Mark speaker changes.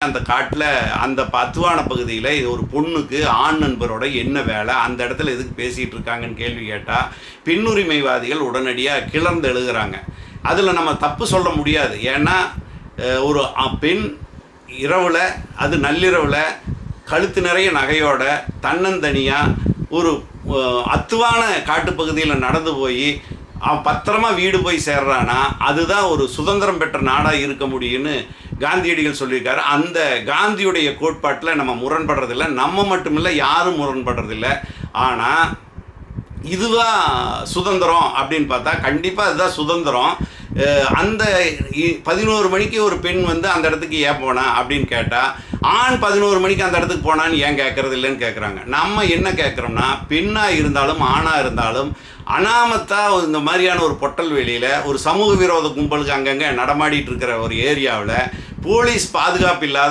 Speaker 1: அந்த காட்டில் அந்த பத்துவான பகுதியில் இது ஒரு பொண்ணுக்கு ஆண் நண்பரோட என்ன வேலை, அந்த இடத்துல எதுக்கு பேசிகிட்டு இருக்காங்கன்னு கேள்வி கேட்டால் பெண்ணுரிமைவாதிகள் உடனடியாக கிளர்ந்து எழுதுகிறாங்க. அதில் நம்ம தப்பு சொல்ல முடியாது. ஏன்னா ஒரு பெண் இரவில், அது நள்ளிரவில் கழுத்து நிறைய நகையோட தன்னந்தனியாக ஒரு அத்துவான காட்டுப்பகுதியில் நடந்து போய் அவன் பத்திரமா வீடு போய் சேர்றானா, அதுதான் ஒரு சுதந்திரம் பெற்ற நாடாக இருக்க முடியும்னு காந்தியடிகள் சொல்லியிருக்காரு. அந்த காந்தியுடைய கோட்பாட்டில் நம்ம முரண்படுறதில்லை. நம்ம மட்டுமில்லை, யாரும் முரண்படுறதில்லை. ஆனால் இதுவா சுதந்திரம் அப்படின்னு பார்த்தா கண்டிப்பாக அதுதான் சுதந்திரம். அந்த 11 மணிக்கு ஒரு பெண் வந்து அந்த இடத்துக்கு ஏன் போனா அப்படின்னு கேட்டால், ஆண் 11 மணிக்கு அந்த இடத்துக்கு போனான்னு ஏன் கேட்கறது இல்லைன்னு கேட்குறாங்க. நம்ம என்ன கேட்குறோம்னா, பெண்ணாக இருந்தாலும் ஆணாக இருந்தாலும் அனாமத்தாக இந்த மாதிரியான ஒரு பொட்டல் வெளியில் ஒரு சமூக விரோத கும்பலுக்கு அங்கங்கே நடமாடிட்டு இருக்கிற ஒரு ஏரியாவில் போலீஸ் பாதுகாப்பு இல்லாத